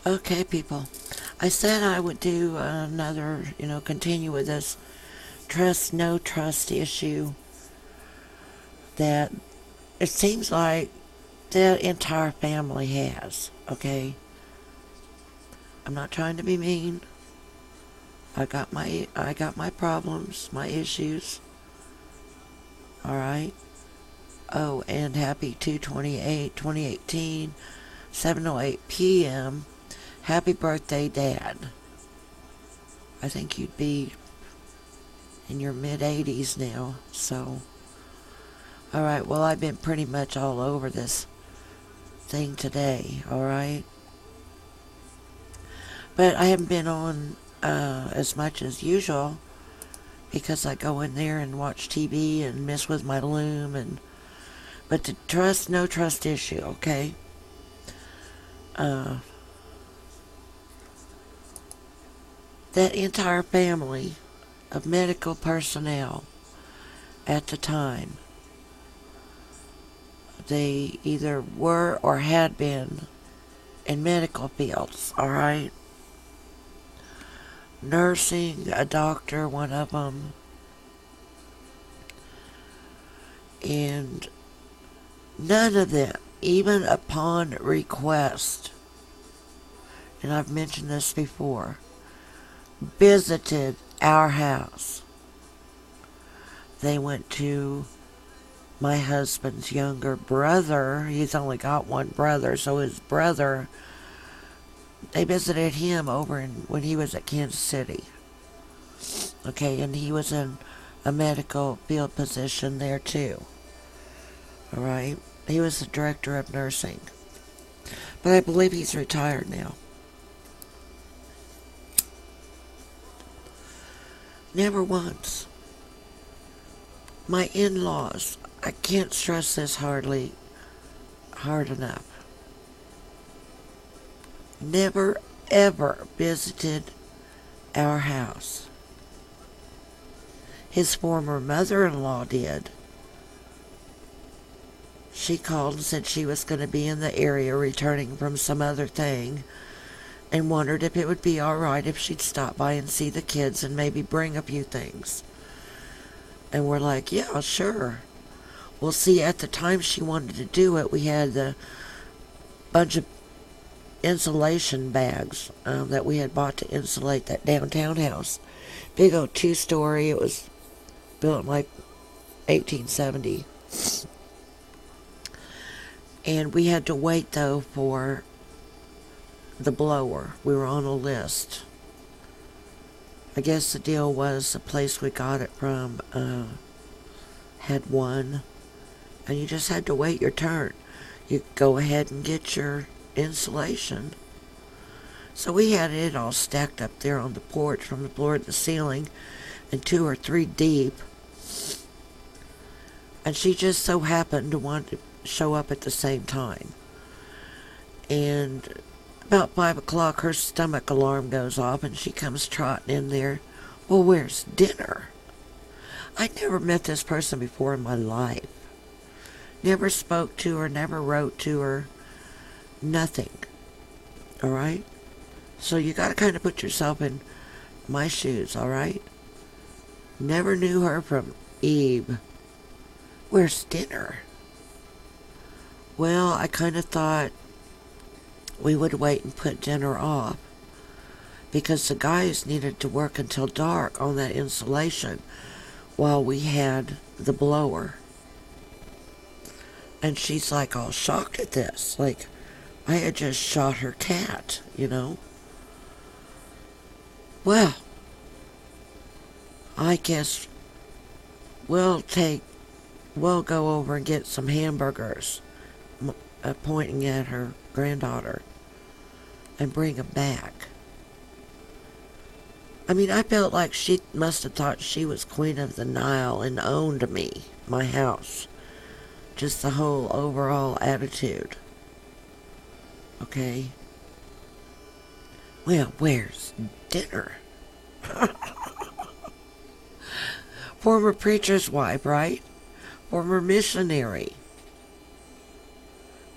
Okay, people. I said I would do another, continue with this trust, no trust issue that it seems like the entire family has, okay? I'm not trying to be mean. I got my problems, my issues. All right. Oh, and happy 2/28, 2018, 7:08 p.m. Happy birthday, Dad. I think you'd be in your mid 80s now, so. All right, well, I've been pretty much all over this thing today, all right? But I haven't been on as much as usual because I go in there and watch TV and mess with my loom and but the trust no trust issue, okay? Uh, that entire family of medical personnel at the time, they either were or had been in medical fields, all right? Nursing, a doctor, one of them, and none of them, even upon request, and I've mentioned this before, visited our house. They went to my husband's younger brother. He's only got one brother, so his brother, they visited him over when he was at Kansas City. Okay, and he was in a medical field position there too. All right, he was the director of nursing, but I believe he's retired now. Never once. My in-laws, I can't stress this hard enough. Never ever visited our house. His former mother-in-law did. She called and said she was going to be in the area returning from some other thing and wondered if it would be all right if she'd stop by and see the kids and maybe bring a few things. And we're like, yeah, sure. Well, see, at the time she wanted to do it, we had a bunch of insulation bags that we had bought to insulate that downtown house. Big old 2-story. It was built in like 1870. And we had to wait, though, for the blower. We were on a list. I guess the deal was the place we got it from had one, and you just had to wait your turn. You go ahead and get your insulation. So we had it all stacked up there on the porch from the floor to the ceiling and 2 or 3 deep. And she just so happened to want to show up at the same time. And about 5 o'clock, her stomach alarm goes off and she comes trotting in there. Well, where's dinner? I'd never met this person before in my life. Never spoke to her, never wrote to her, nothing. All right? So you got to kind of put yourself in my shoes, all right? Never knew her from Eve. Where's dinner? Well, I kind of thought we would wait and put dinner off because the guys needed to work until dark on that insulation while we had the blower. And she's like all shocked at this. Like, I had just shot her cat, you know? Well, I guess we'll go over and get some hamburgers, pointing at her granddaughter, and bring them back. I mean, I felt like she must have thought she was Queen of the Nile and owned me, my house. Just the whole overall attitude. Okay? Well, where's dinner? Former preacher's wife, right? Former missionary.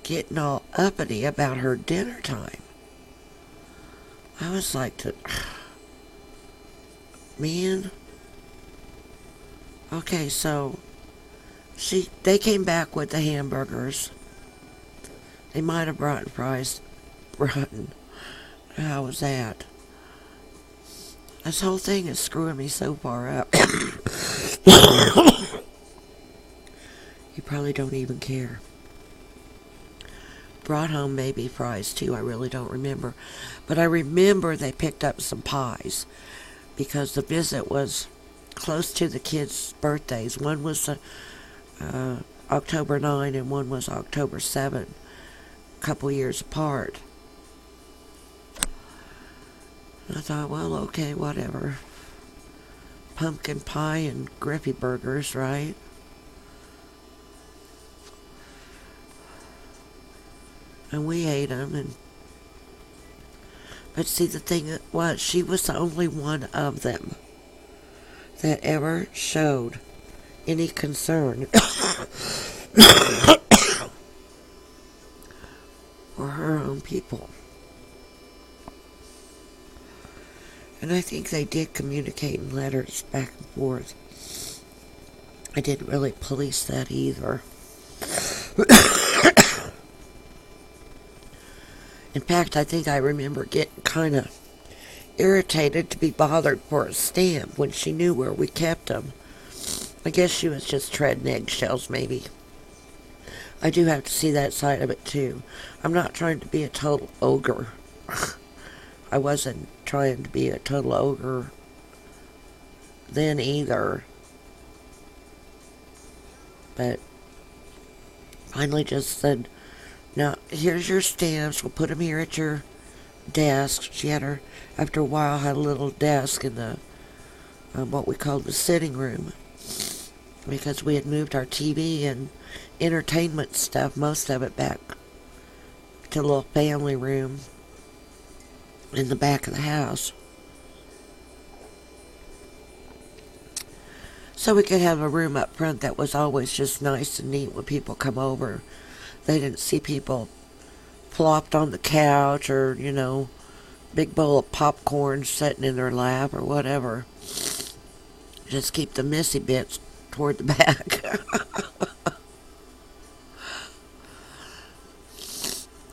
Getting all uppity about her dinner time. I was like, man. Okay, so they came back with the hamburgers. They might have brought fries. Rotten. How was that? This whole thing is screwing me so far up. You probably don't even care. Brought home maybe fries too. I really don't remember. But I remember they picked up some pies because the visit was close to the kids' birthdays. One was October 9 and one was October 7, a couple years apart. And I thought, well, okay, whatever. Pumpkin pie and Griffey burgers, right? And we ate them. But see, the thing was, she was the only one of them that ever showed any concern for her own people. And I think they did communicate in letters back and forth. I didn't really police that either. In fact, I think I remember getting kind of irritated to be bothered for a stamp when she knew where we kept them. I guess she was just treading eggshells, maybe. I do have to see that side of it, too. I'm not trying to be a total ogre. I wasn't trying to be a total ogre then either. But finally just said, now, here's your stamps. We'll put them here at your desk. She had her, after a while, had a little desk in the, what we called the sitting room. Because we had moved our TV and entertainment stuff, most of it, back to a little family room in the back of the house. So we could have a room up front that was always just nice and neat when people come over. They didn't see people plopped on the couch or, big bowl of popcorn sitting in their lap or whatever. Just keep the messy bits toward the back.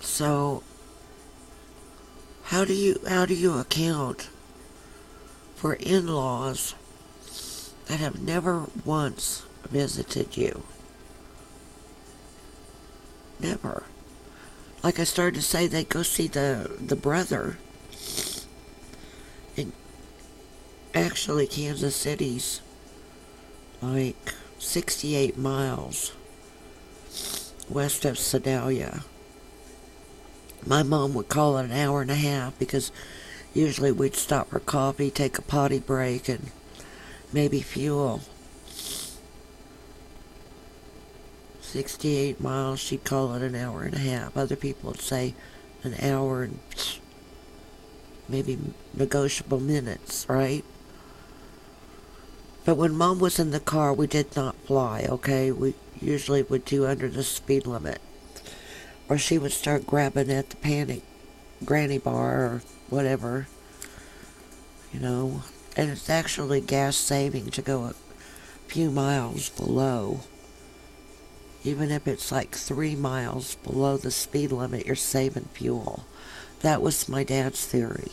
So, how do you account for in-laws that have never once visited you? Never. Like I started to say, they go see the brother. And actually, Kansas City's like 68 miles west of Sedalia. My mom would call it an hour and a half because usually we'd stop for coffee, take a potty break, and maybe fuel. 68 miles, she'd call it an hour and a half. Other people would say an hour and maybe negotiable minutes, right? But when Mom was in the car, we did not fly, okay? We usually would do under the speed limit. Or she would start grabbing at the granny bar or whatever, And it's actually gas saving to go a few miles below. Even if it's like 3 miles below the speed limit, you're saving fuel. That was my dad's theory.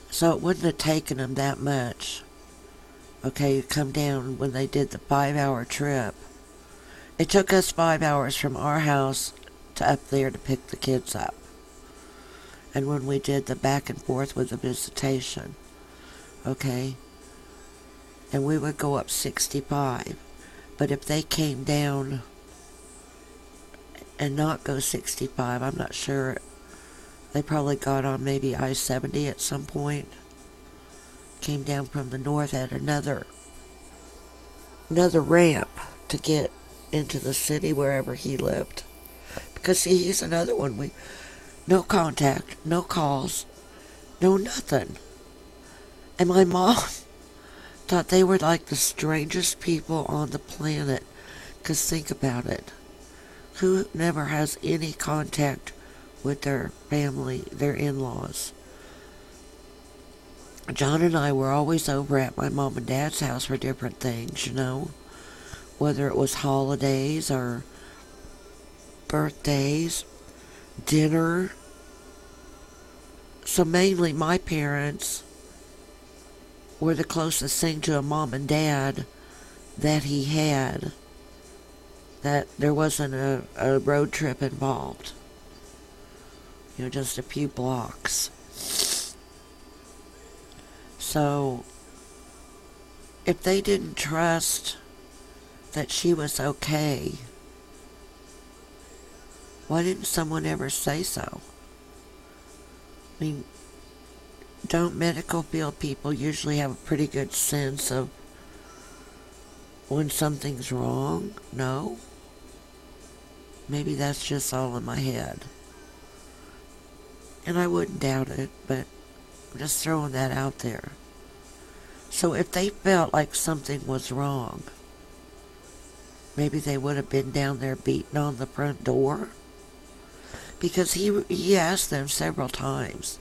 So it wouldn't have taken them that much. Okay, come down when they did the 5-hour trip. It took us 5 hours from our house to up there to pick the kids up. And when we did the back and forth with the visitation. Okay? And we would go up 65. But if they came down and not go 65, I'm not sure. They probably got on maybe I-70 at some point. Came down from the north at another ramp to get into the city wherever he lived. Because see, he's another one. No contact, no calls, no nothing. And my mom thought they were like the strangest people on the planet. Because think about it. Who never has any contact with their family, their in-laws. John and I were always over at my mom and dad's house for different things, whether it was holidays or birthdays, dinner. So mainly my parents were the closest thing to a mom and dad that he had, that there wasn't a road trip involved. Just a few blocks. So, if they didn't trust that she was okay, why didn't someone ever say so? I mean, don't medical field people usually have a pretty good sense of when something's wrong? No? Maybe that's just all in my head. And I wouldn't doubt it, but I'm just throwing that out there. So if they felt like something was wrong, maybe they would have been down there beating on the front door. Because he asked them several times.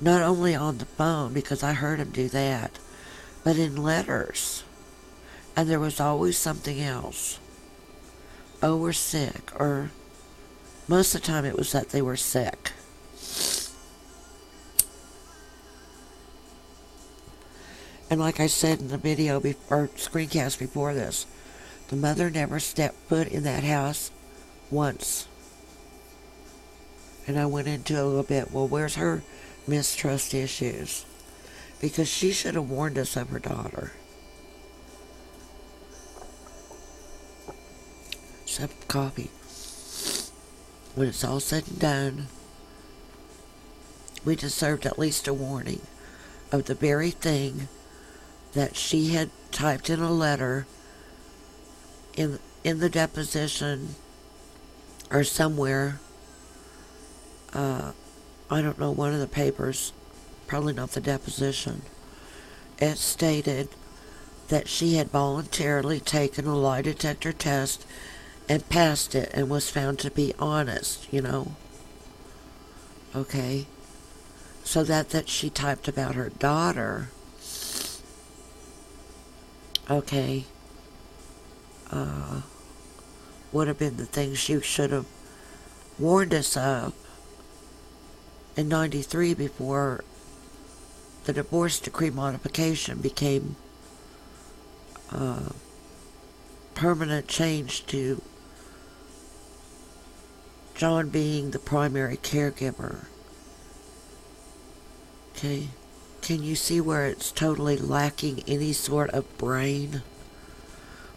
Not only on the phone, because I heard him do that, but in letters. And there was always something else. Oh, we're sick. Or most of the time it was that they were sick. And like I said in the video or screencast before this, the mother never stepped foot in that house once. And I went into a little bit, well, where's her mistrust issues? Because she should have warned us of her daughter. Sip of coffee. When it's all said and done, we deserved at least a warning of the very thing that she had typed in a letter in the deposition or somewhere. I don't know, one of the papers, probably not the deposition. It stated that she had voluntarily taken a lie detector test and passed it and was found to be honest, Okay. So that she typed about her daughter, okay, would have been the thing she should have warned us of in 93 before the divorce decree modification became permanent change to John being the primary caregiver. Okay, can you see where it's totally lacking any sort of brain?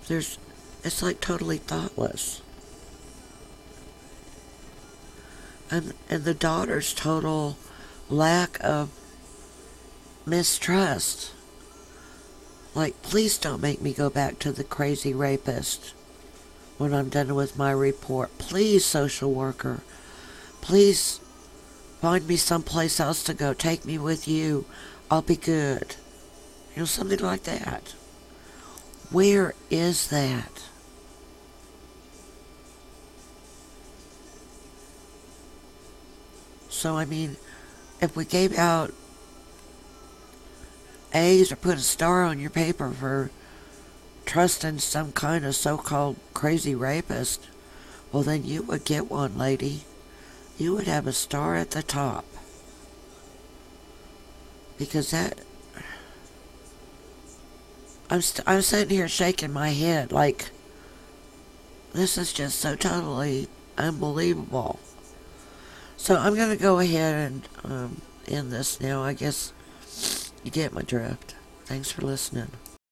It's like totally thoughtless. And the daughter's total lack of mistrust. Like, please don't make me go back to the crazy rapist when I'm done with my report. Please, social worker. Please find me someplace else to go. Take me with you. I'll be good. Something like that. Where is that? So, I mean, if we gave out A's or put a star on your paper for trusting some kind of so-called crazy rapist, well, then you would get one, lady. You would have a star at the top. Because I'm sitting here shaking my head like, this is just so totally unbelievable. So I'm going to go ahead and end this now. I guess you get my drift. Thanks for listening.